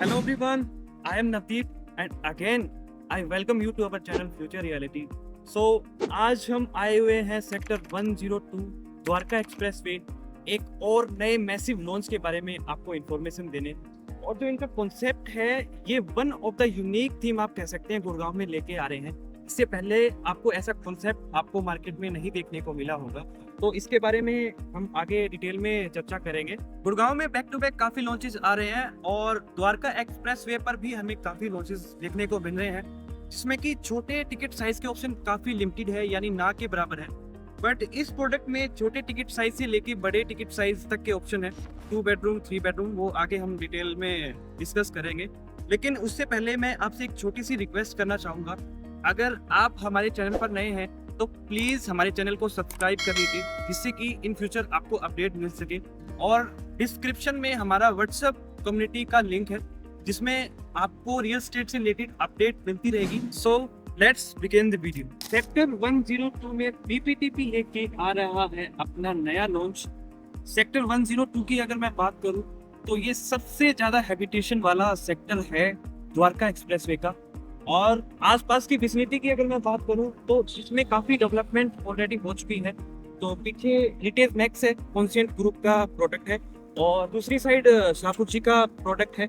Hello everyone, I am Navdeep and again I welcome you to our channel Future Reality. So आज हम आए हुए हैं sector 102 Dwarka express way एक और नए मैसिव लॉन्च के बारे में आपको इन्फॉर्मेशन देने। और जो इनका कॉन्सेप्ट है ये one of the unique theme आप कह सकते हैं गुड़गांव में लेके आ रहे हैं। इससे पहले आपको ऐसा कॉन्सेप्ट आपको मार्केट में नहीं देखने को मिला होगा, तो इसके बारे में हम आगे डिटेल में चर्चा करेंगे। गुड़गांव में बैक टू बैक काफी लॉन्चेस आ रहे हैं और द्वारका एक्सप्रेस वे पर भी हमें काफी लॉन्चेस देखने को मिल रहे हैं, जिसमें कि छोटे टिकट साइज के ऑप्शन काफी लिमिटेड है, यानी ना के बराबर है। बट इस प्रोडक्ट में छोटे टिकट साइज से लेके बड़े टिकट साइज तक के ऑप्शन है, 2 बेडरूम 3 बेडरूम, वो आगे हम डिटेल में डिस्कस करेंगे। लेकिन उससे पहले मैं आपसे एक छोटी सी रिक्वेस्ट करना चाहूँगा, अगर आप हमारे चैनल पर नए हैं तो प्लीज़ हमारे चैनल को सब्सक्राइब कर लीजिए, जिससे कि इन फ्यूचर आपको अपडेट मिल सके। और डिस्क्रिप्शन में हमारा व्हाट्सएप कम्युनिटी का लिंक है, जिसमें आपको रियल एस्टेट से रिलेटेड अपडेट मिलती रहेगी। So let's begin the video. Sector 102 में बीपीटीपी लेके आ रहा है अपना नया लॉन्च। सेक्टर 102 की अगर मैं बात करूं तो ये सबसे ज्यादा हैबिटेशन वाला सेक्टर है द्वारका एक्सप्रेसवे का। और आसपास की विसिनिटी की अगर मैं बात करूं तो इसमें काफी डेवलपमेंट ऑलरेडी हो चुकी है। तो पीछे रिटेल मैक्स है, कॉन्सियंट ग्रुप का प्रोडक्ट है, और दूसरी साइड शाहपुर जी का प्रोडक्ट है,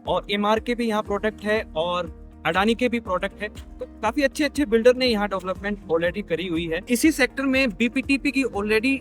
और एमआर के भी यहाँ प्रोडक्ट है, और अडानी के भी प्रोडक्ट है। तो काफी अच्छे अच्छे बिल्डर ने यहाँ डेवलपमेंट ऑलरेडी करी हुई है। इसी सेक्टर में बीपीटीपी की ऑलरेडी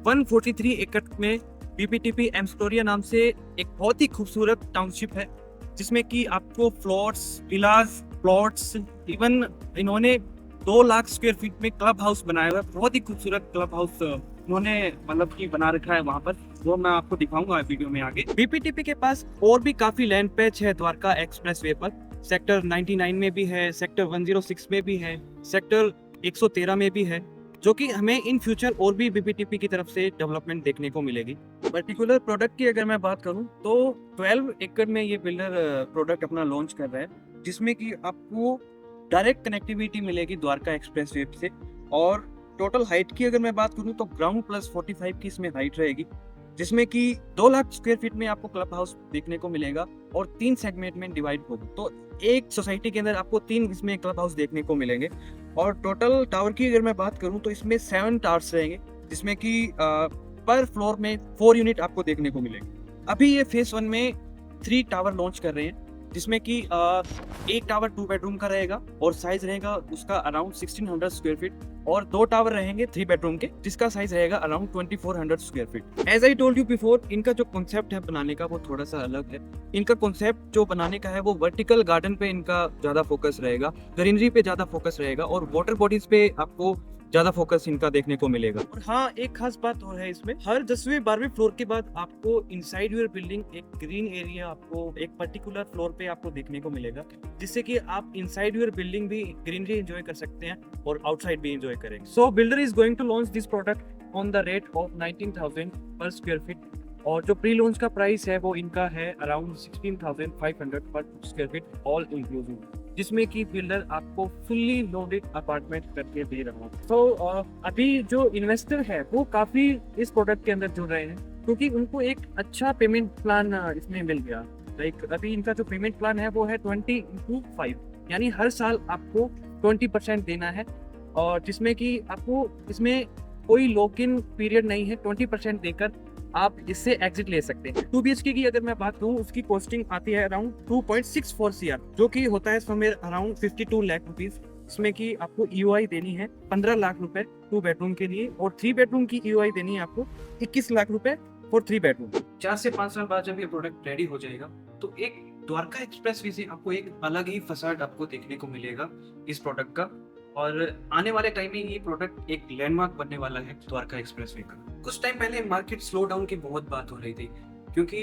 143 एकड़ में बीपीटीपी एम्स्टोरिया नाम से एक बहुत ही खूबसूरत टाउनशिप है, जिसमें कि आपको फ्लोर्स, विलास, प्लॉट्स, इवन इन्होंने 2 लाख स्क्वायर फीट में क्लब हाउस बनाया हुआ है। बहुत ही खूबसूरत क्लब हाउस उन्होंने मतलब कि बना रखा है वहां पर, वो मैं आपको दिखाऊंगा वीडियो में आगे। बीपीटीपी के पास और भी काफी लैंड पैच है द्वारका एक्सप्रेस वे पर। सेक्टर 99 में भी है, सेक्टर 106 में भी है, सेक्टर 113 में भी है, जो कि हमें इन फ्यूचर और भी बीपीटीपी की तरफ से डेवलपमेंट देखने को मिलेगी। पर्टिकुलर प्रोडक्ट की अगर मैं बात करूं तो 12 एकड़ में ये बिल्डर प्रोडक्ट अपना लॉन्च कर रहा है, जिसमें कि आपको डायरेक्ट कनेक्टिविटी मिलेगी द्वारका एक्सप्रेस वे से। और टोटल हाइट की अगर मैं बात करूं तो ग्राउंड प्लस 45 की इसमें हाइट रहेगी, जिसमें कि 2 लाख स्क्वायर फीट में आपको क्लब हाउस देखने को मिलेगा और 3 सेगमेंट में डिवाइड होगा। तो एक सोसाइटी के अंदर आपको 3 इसमें क्लब हाउस देखने को मिलेंगे। और टोटल टावर की अगर मैं बात करूं तो इसमें 7 टावर्स रहेंगे, जिसमें कि पर फ्लोर में 4 यूनिट आपको देखने को मिलेंगे। अभी ये फेज 1 में 3 टावर लॉन्च कर रहे हैं, जिसमें कि एक टावर 2 बेडरूम का रहेगा और साइज रहेगा उसका अराउंड 1600 स्क्वायर फीट, और 2 टावर रहेंगे 3 बेडरूम के, जिसका साइज रहेगा around 2400 square feet. As I told you before, इनका जो कॉन्सेप्ट है बनाने का वो थोड़ा सा अलग है। इनका कॉन्सेप्ट जो बनाने का है वो वर्टिकल गार्डन पे इनका ज्यादा फोकस रहेगा, ग्रीनरी पे ज्यादा फोकस रहेगा, और वाटर बॉडीज पे आपको ज्यादा फोकस इनका देखने को मिलेगा। और हाँ, एक खास बात और है इसमें, हर 10वें 12वें फ्लोर के बाद आपको इनसाइड योर बिल्डिंग एक ग्रीन एरिया आपको एक पर्टिकुलर फ्लोर पे आपको देखने को मिलेगा, जिससे कि आप इनसाइड योर बिल्डिंग भी ग्रीनरी एंजॉय कर सकते हैं और आउटसाइड भी एंजॉय करेंगे। So builder is going to launch this product on the rate of 19,000 per square feet, और जो प्री लॉन्च का प्राइस है वो इनका है अराउंड 16,500 पर स्क्वायर फीट ऑल इंक्लूसिव, जिसमें कि बिल्डर आपको फुल्ली लोडेड अपार्टमेंट करके दे रहा है। तो अभी जो इन्वेस्टर है वो काफी इस प्रोडक्ट के अंदर जुड़ रहे हैं, क्योंकि उनको एक अच्छा पेमेंट प्लान इसमें मिल गया। लाइक अभी इनका जो पेमेंट प्लान है वो है 20x5, यानी हर साल आपको 20% देना है, और जिसमें कि आपको इसमें कोई लॉक इन पीरियड नहीं है। 20% देकर आप इससे एग्जिट ले सकते हैं। 2 BHK की अगर मैं बात करूं, उसकी कॉस्टिंग आती है अराउंड 2.64 CR, जो कि होता है समवेयर अराउंड 52 लाख रुपीज। इसमें कि आपको EOI देनी है 15 लाख रुपए 2 बेडरूम के लिए, और 3 बेडरूम की EOI देनी है आपको 21 लाख रुपए फॉर 3 बेडरूम। 4 से 5 साल बाद जब ये प्रोडक्ट रेडी हो जाएगा तो एक द्वारका एक्सप्रेस वे से आपको एक अलग ही फसाड आपको देखने को मिलेगा इस प्रोडक्ट का। और आने वाले टाइम में ये प्रोडक्ट एक लैंडमार्क बनने वाला है द्वारका एक्सप्रेस वे का। कुछ टाइम पहले मार्केट स्लो डाउन की बहुत बात हो रही थी, क्योंकि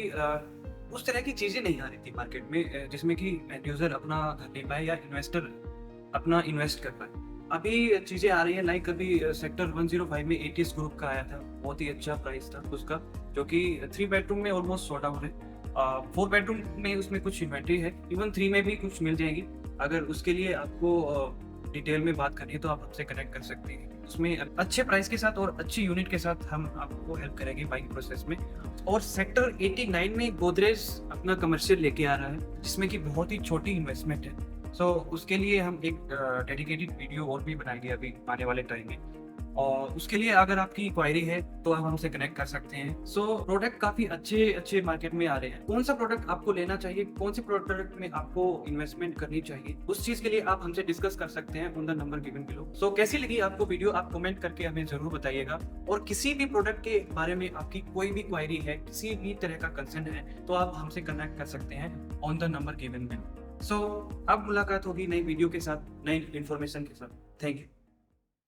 उस तरह की चीजें नहीं आ रही थी मार्केट में, जिसमें कि एंड यूजर अपना घर ले पाए या इन्वेस्टर अपना इन्वेस्ट कर पाए। अभी चीजें आ रही है, लाइक अभी सेक्टर 105 में ATS ग्रुप का आया था, बहुत ही अच्छा प्राइस था उसका, जो कि 3 बेडरूम में ऑलमोस्ट सॉर्ट आउट है। 4 बेडरूम में उसमें कुछ इन्वेंट्री है, इवन 3 में भी कुछ मिल जाएगी। अगर उसके लिए आपको डिटेल में बात करनी है तो आप हमसे कनेक्ट कर सकते हैं। उसमें अच्छे प्राइस के साथ और अच्छी यूनिट के साथ हम आपको हेल्प करेंगे बाइंग प्रोसेस में। और सेक्टर 89 में गोदरेज अपना कमर्शियल लेके आ रहा है, जिसमें कि बहुत ही छोटी इन्वेस्टमेंट है। सो उसके लिए हम एक डेडिकेटेड वीडियो और भी बनाएंगे अभी आने वाले टाइम में, और उसके लिए अगर आपकी क्वायरी है तो आप हमसे कनेक्ट कर सकते हैं। सो प्रोडक्ट काफ़ी अच्छे अच्छे मार्केट में आ रहे हैं। कौन सा प्रोडक्ट आपको लेना चाहिए, कौन से प्रोडक्ट में आपको इन्वेस्टमेंट करनी चाहिए, उस चीज़ के लिए आप हमसे डिस्कस कर सकते हैं on the number given below. So कैसी लगी आपको वीडियो, आप कमेंट करके हमें ज़रूर बताइएगा। और किसी भी प्रोडक्ट के बारे में आपकी कोई भी क्वायरी है, किसी भी तरह का कंसर्न है, तो आप हमसे कनेक्ट कर सकते हैं on the number given below. So अब मुलाकात होगी नई वीडियो के साथ, नई इन्फॉर्मेशन के साथ। Thank you.